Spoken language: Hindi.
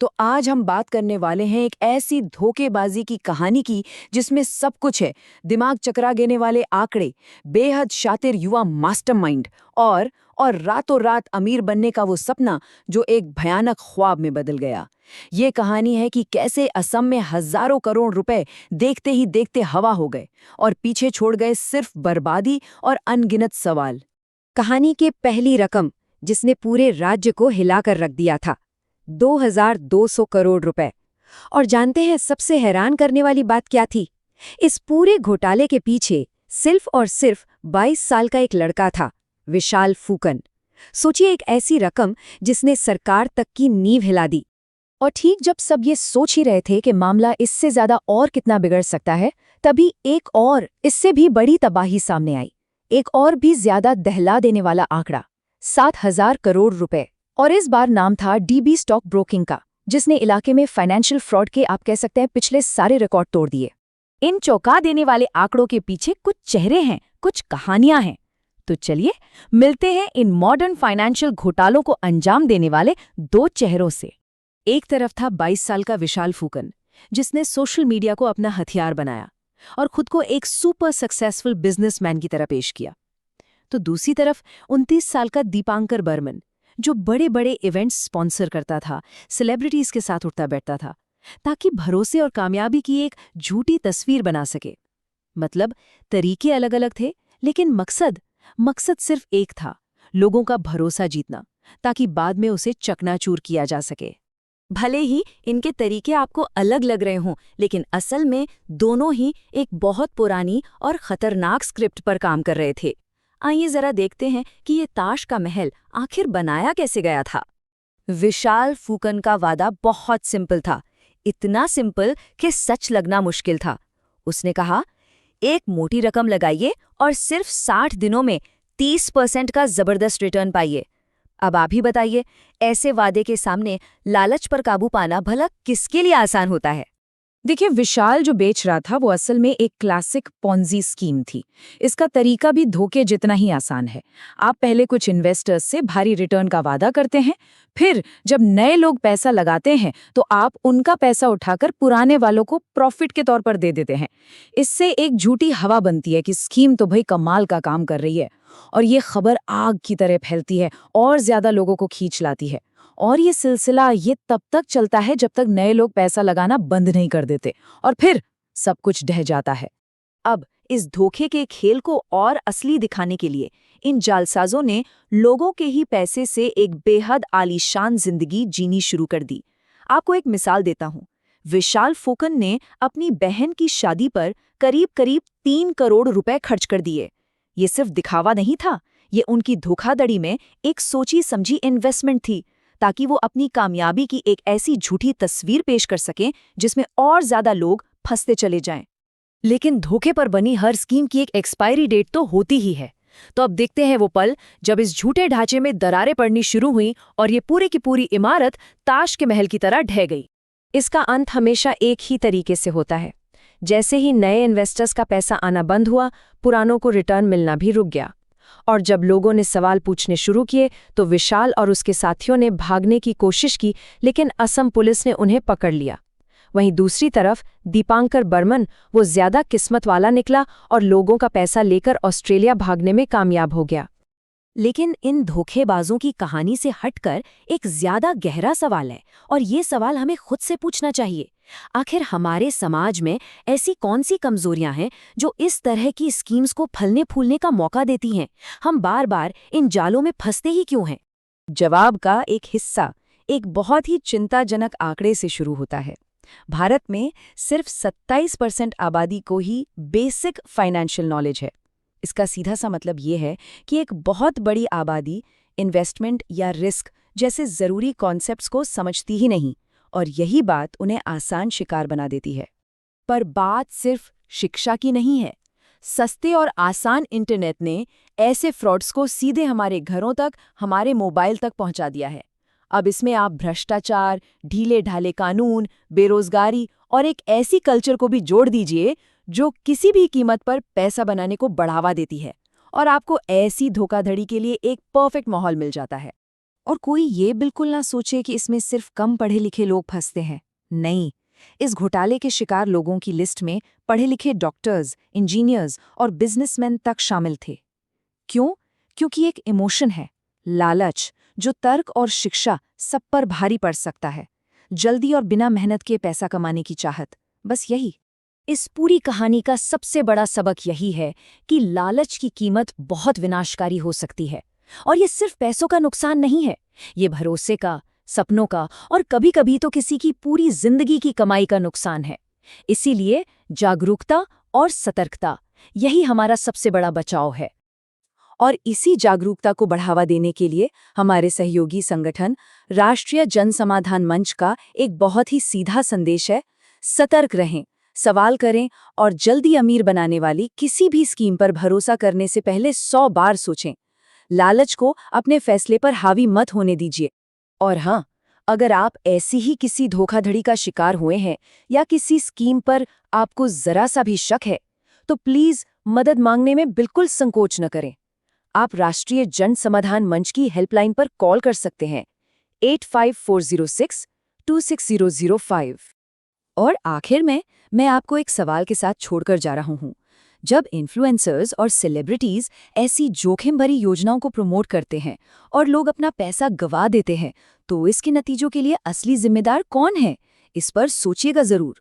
तो आज हम बात करने वाले हैं एक ऐसी धोखेबाजी की कहानी की जिसमें सब कुछ है। दिमाग चकरा देने वाले आंकड़े, बेहद शातिर युवा मास्टरमाइंड और रातों रात अमीर बनने का वो सपना जो एक भयानक ख्वाब में बदल गया। ये कहानी है कि कैसे असम में हजारों करोड़ रुपए देखते ही देखते हवा हो गए और पीछे छोड़ गए सिर्फ बर्बादी और अनगिनत सवाल। कहानी के पहली रकम जिसने पूरे राज्य को हिलाकर रख दिया था, 2200 करोड़ रुपए। और जानते हैं सबसे हैरान करने वाली बात क्या थी? इस पूरे घोटाले के पीछे सिर्फ और सिर्फ 22 साल का एक लड़का था, विशाल फूकन। सोचिए, एक ऐसी रकम जिसने सरकार तक की नींव हिला दी। और ठीक जब सब ये सोच ही रहे थे कि मामला इससे ज्यादा और कितना बिगड़ सकता है, तभी एक और इससे भी बड़ी तबाही सामने आई। एक और भी ज्यादा दहला देने वाला आंकड़ा, 7,000 करोड़ रुपए। और इस बार नाम था डीबी स्टॉक ब्रोकिंग का, जिसने इलाके में फाइनेंशियल फ्रॉड के आप कह सकते हैं पिछले सारे रिकॉर्ड तोड़ दिए। इन चौंका देने वाले आंकड़ों के पीछे कुछ चेहरे हैं, कुछ कहानियां हैं। तो चलिए मिलते हैं इन मॉडर्न फाइनेंशियल घोटालों को अंजाम देने वाले दो चेहरों से। एक तरफ था 22 साल का विशाल फूकन, जिसने सोशल मीडिया को अपना हथियार बनाया और खुद को एक सुपर सक्सेसफुल बिजनेसमैन की तरह पेश किया। तो दूसरी तरफ 29 साल का दीपांकर बर्मन, जो बड़े बड़े इवेंट्स स्पॉन्सर करता था, सेलिब्रिटीज के साथ उठता बैठता था, ताकि भरोसे और कामयाबी की एक झूठी तस्वीर बना सके। मतलब तरीके अलग अलग थे, लेकिन मकसद सिर्फ एक था, लोगों का भरोसा जीतना, ताकि बाद में उसे चकनाचूर किया जा सके। भले ही इनके तरीके आपको अलग लग रहे हों, लेकिन असल में दोनों ही एक बहुत पुरानी और खतरनाक स्क्रिप्ट पर काम कर रहे थे। आइए जरा देखते हैं कि ये ताश का महल आखिर बनाया कैसे गया था। विशाल फूकन का वादा बहुत सिंपल था, इतना सिंपल कि सच लगना मुश्किल था। उसने कहा, एक मोटी रकम लगाइए और सिर्फ 60 दिनों में 30% का जबरदस्त रिटर्न पाइए। अब आप ही बताइए, ऐसे वादे के सामने लालच पर काबू पाना भला किसके लिए आसान होता है? देखिए, विशाल जो बेच रहा था वो असल में एक क्लासिक पॉन्जी स्कीम थी। इसका तरीका भी धोखे जितना ही आसान है। आप पहले कुछ इन्वेस्टर्स से भारी रिटर्न का वादा करते हैं, फिर जब नए लोग पैसा लगाते हैं तो आप उनका पैसा उठाकर पुराने वालों को प्रॉफिट के तौर पर दे देते हैं। इससे एक झूठी हवा बनती है कि स्कीम तो भाई कमाल का काम कर रही है, और ये खबर आग की तरह फैलती है और ज्यादा लोगों को खींच लाती है। और ये सिलसिला तब तक चलता है जब तक नए लोग पैसा लगाना बंद नहीं कर देते, और फिर सब कुछ ढह जाता है। अब इस धोखे के खेल को और असली दिखाने के लिए इन जालसाजों ने लोगों के ही पैसे से एक बेहद आलीशान जिंदगी जीनी शुरू कर दी। आपको एक मिसाल देता हूँ। विशाल फूकन ने अपनी बहन की शादी पर करीब 3 करोड़ रुपए खर्च कर दिए। ये सिर्फ दिखावा नहीं था, ये उनकी धोखाधड़ी में एक सोची समझी इन्वेस्टमेंट थी, ताकि वो अपनी कामयाबी की एक ऐसी झूठी तस्वीर पेश कर सकें जिसमें और ज्यादा लोग फंसते चले जाएं। लेकिन धोखे पर बनी हर स्कीम की एक एक्सपायरी डेट तो होती ही है। तो अब देखते हैं वो पल जब इस झूठे ढांचे में दरारें पड़नी शुरू हुई और ये पूरी की पूरी इमारत ताश के महल की तरह ढह गई। इसका अंत हमेशा एक ही तरीके से होता है। जैसे ही नए इन्वेस्टर्स का पैसा आना बंद हुआ, पुरानों को रिटर्न मिलना भी रुक गया। और जब लोगों ने सवाल पूछने शुरू किए तो विशाल और उसके साथियों ने भागने की कोशिश की, लेकिन असम पुलिस ने उन्हें पकड़ लिया। वहीं दूसरी तरफ दीपांकर बर्मन वो ज्यादा किस्मत वाला निकला और लोगों का पैसा लेकर ऑस्ट्रेलिया भागने में कामयाब हो गया। लेकिन इन धोखेबाजों की कहानी से हटकर एक ज्यादा गहरा सवाल है, और ये सवाल हमें खुद से पूछना चाहिए। आखिर हमारे समाज में ऐसी कौन सी कमजोरियां हैं जो इस तरह की स्कीम्स को फलने फूलने का मौका देती हैं? हम बार बार इन जालों में फंसते ही क्यों हैं? जवाब का एक हिस्सा एक बहुत ही चिंताजनक आंकड़े से शुरू होता है। भारत में सिर्फ 27% आबादी को ही बेसिक फाइनेंशियल नॉलेज है। इसका सीधा सा मतलब ये है कि एक बहुत बड़ी आबादी इन्वेस्टमेंट या रिस्क जैसे जरूरी कॉन्सेप्ट्स को समझती ही नहीं, और यही बात उन्हें आसान शिकार बना देती है। पर बात सिर्फ शिक्षा की नहीं है। सस्ते और आसान इंटरनेट ने ऐसे फ्रॉड्स को सीधे हमारे घरों तक, हमारे मोबाइल तक पहुंचा दिया है। अब इसमें आप भ्रष्टाचार, ढीले ढाले कानून, बेरोजगारी और एक ऐसी कल्चर को भी जोड़ दीजिए जो किसी भी कीमत पर पैसा बनाने को बढ़ावा देती है, और आपको ऐसी धोखाधड़ी के लिए एक परफेक्ट माहौल मिल जाता है। और कोई ये बिल्कुल ना सोचे कि इसमें सिर्फ कम पढ़े लिखे लोग फंसते हैं। नहीं, इस घोटाले के शिकार लोगों की लिस्ट में पढ़े लिखे डॉक्टर्स, इंजीनियर्स और बिजनेसमैन तक शामिल थे। क्यों? क्योंकि एक इमोशन है, लालच, जो तर्क और शिक्षा सब पर भारी पड़ सकता है। जल्दी और बिना मेहनत के पैसा कमाने की चाहत, बस यही। इस पूरी कहानी का सबसे बड़ा सबक यही है कि लालच की कीमत बहुत विनाशकारी हो सकती है। और ये सिर्फ पैसों का नुकसान नहीं है, ये भरोसे का, सपनों का और कभी-कभी तो किसी की पूरी जिंदगी की कमाई का नुकसान है। इसीलिए जागरूकता और सतर्कता, यही हमारा सबसे बड़ा बचाव है। और इसी जागरूकता को बढ़ावा देने के लिए हमारे सहयोगी संगठन राष्ट्रीय जन समाधान मंच का एक बहुत ही सीधा संदेश है: सतर्क रहें, सवाल करें और जल्दी अमीर बनाने वाली किसी भी स्कीम पर भरोसा करने से पहले 100 बार सोचें। लालच को अपने फैसले पर हावी मत होने दीजिए। और हाँ, अगर आप ऐसी ही किसी धोखाधड़ी का शिकार हुए हैं या किसी स्कीम पर आपको जरा सा भी शक है, तो प्लीज मदद मांगने में बिल्कुल संकोच न करें। आप राष्ट्रीय जन समाधान मंच की हेल्पलाइन पर कॉल कर सकते हैं 8540626005। और आखिर में मैं आपको एक सवाल के साथ छोड़कर जा रहा हूँ। जब इन्फ्लुएंसर्स और सेलिब्रिटीज ऐसी जोखिम भरी योजनाओं को प्रमोट करते हैं और लोग अपना पैसा गंवा देते हैं, तो इसके नतीजों के लिए असली जिम्मेदार कौन है? इस पर सोचिएगा जरूर।